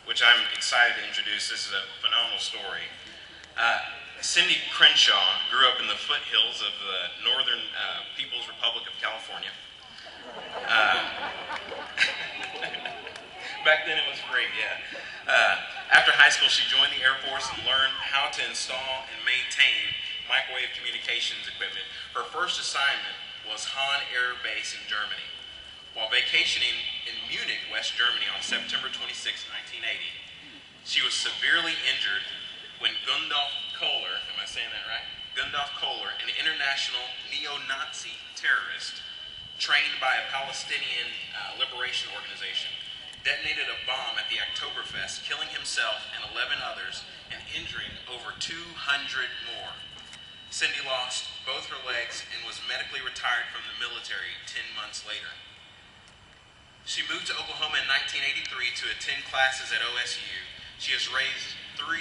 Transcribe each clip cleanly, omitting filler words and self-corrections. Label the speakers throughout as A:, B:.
A: which I'm excited to introduce. This is a phenomenal story. Cindy Crenshaw grew up in the foothills of the Northern People's Republic of California. Back then it was great, yeah. After high school, she joined the Air Force and learned how to install and maintain microwave communications equipment. Her first assignment was Hahn Air Base in Germany. While vacationing in Munich, West Germany on September 26, 1980, she was severely injured when Gundolf Kohler, am I saying that right? Gundolf Kohler, an international neo-Nazi terrorist trained by a Palestinian liberation organization, detonated a bomb at the Oktoberfest, killing himself and 11 others and injuring over 200 more. Cindy lost both her legs and was medically retired from the military 10 months later. She moved to Oklahoma in 1983 to attend classes at OSU. She has raised 3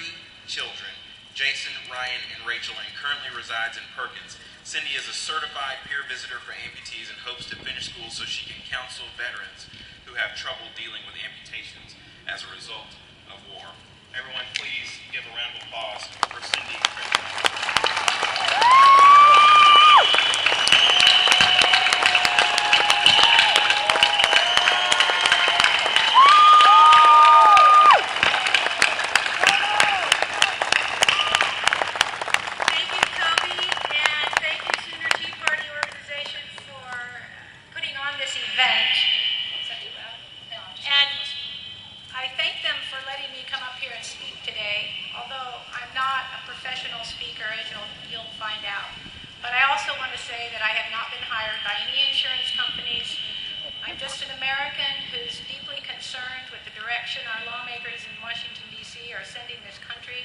A: children, Jason, Ryan, and Rachel, and currently resides in Perkins. Cindy is a certified peer visitor for amputees and hopes to finish school so she can counsel veterans who have trouble dealing with amputations as a result of war. Everyone, please give a round of applause for Cindy Crenshaw.
B: Our lawmakers in Washington, D.C. are sending this country.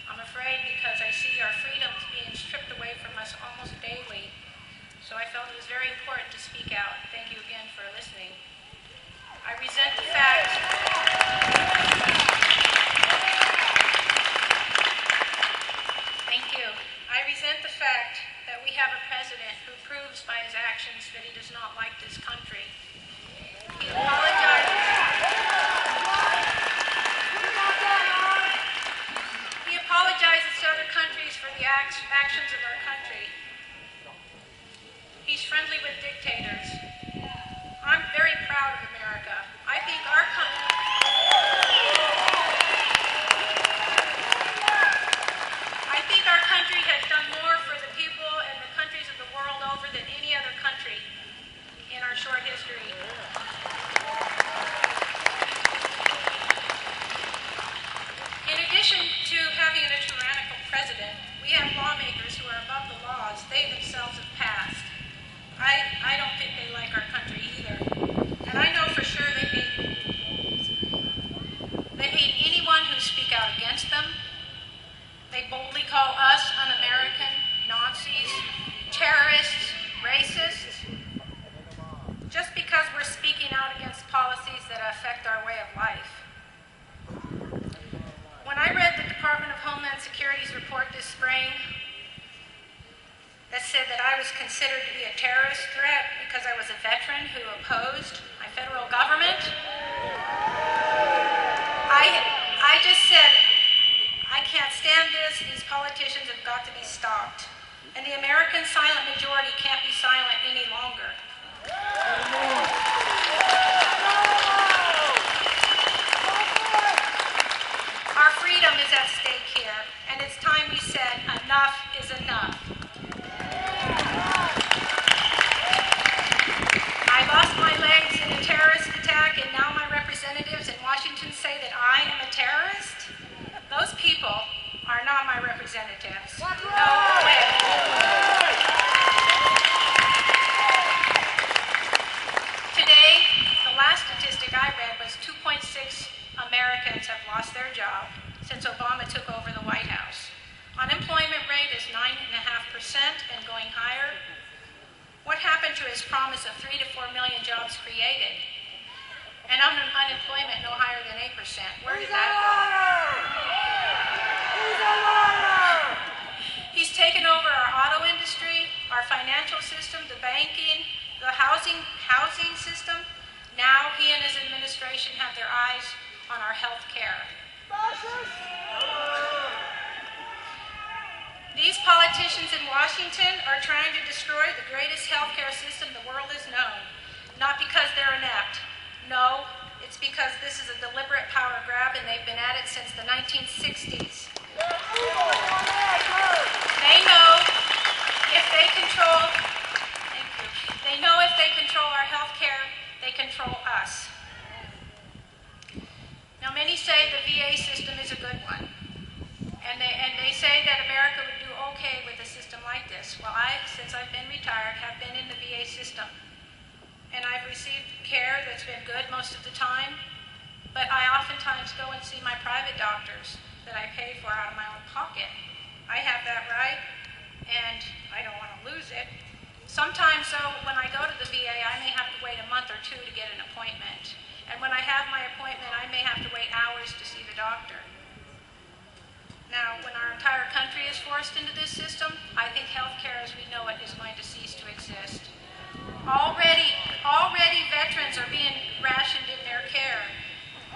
B: I'm afraid because I see our freedoms being stripped away from us almost daily. So I felt it was very important to speak out. Thank you again for listening. I resent the fact that we have a president who proves by his actions that he does not like this country. He apologizes to other countries for the actions of our country. He's friendly with dictators. I'm very proud of America. I think our country has done more for the people and the countries of the world over than any other country in our short history. In addition to having a tyrannical president, we have lawmakers who are above the laws they themselves have passed. I don't think they like our country either. And I know for sure they hate anyone who speaks out against them. They boldly call us un-American, Nazis, terrorists, racists, just because we're speaking out against policies that affect our way of life. When I read the Department of Homeland Security's report this spring that said that I was considered to be a terrorist threat because I was a veteran who opposed my federal government, I just said, I can't stand this. These politicians have got to be stopped. And the American silent majority can't be silent any longer. Our freedom is at stake here, and it's time we said enough is enough. I lost my legs in a terrorist attack, and now my representatives in Washington say that I am a terrorist? Those people are not my representatives. No way. Today, the last statistic I read was 2.6 Americans have lost their job since Obama took over the White House. Unemployment rate is 9.5% and going higher. What happened to his promise of 3 to 4 million jobs created? And unemployment no higher than 8%. Where did that go? He's taken over our auto industry, our financial system, the banking, the housing system. Now he and his administration have their eyes on our health care. Washington are trying to destroy the greatest healthcare system the world has known. Not because they're inept. No, it's because this is a deliberate power grab and they've been at it since the 1960s. They know if they control, thank you, they know if they control our healthcare, they control us. Now many say the VA system is a good one. And they say that America would do okay with a system like this. Well, since I've been retired, have been in the VA system. And I've received care that's been good most of the time. But I oftentimes go and see my private doctors that I pay for out of my own pocket. I have that right, and I don't want to lose it. Sometimes, though, when I go to the VA, I may have to wait a month or two to get an appointment. And when I have my appointment, I may have to wait hours to see the doctor. Now, when our entire country is forced into this system, I think healthcare as we know it is going to cease to exist. Already veterans are being rationed in their care.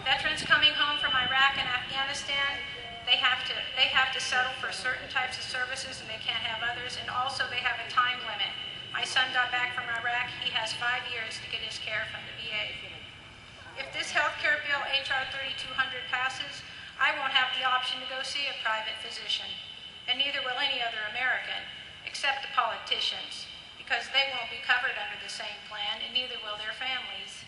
B: Veterans coming home from Iraq and Afghanistan, they have to settle for certain types of services and they can't have others, and also they have a time limit. My son got back from Iraq, he has 5 years to get his care from the VA. If this healthcare bill, HR 3200, passes, I won't have the option to go see a private physician, and neither will any other American, except the politicians, because they won't be covered under the same plan, and neither will their families.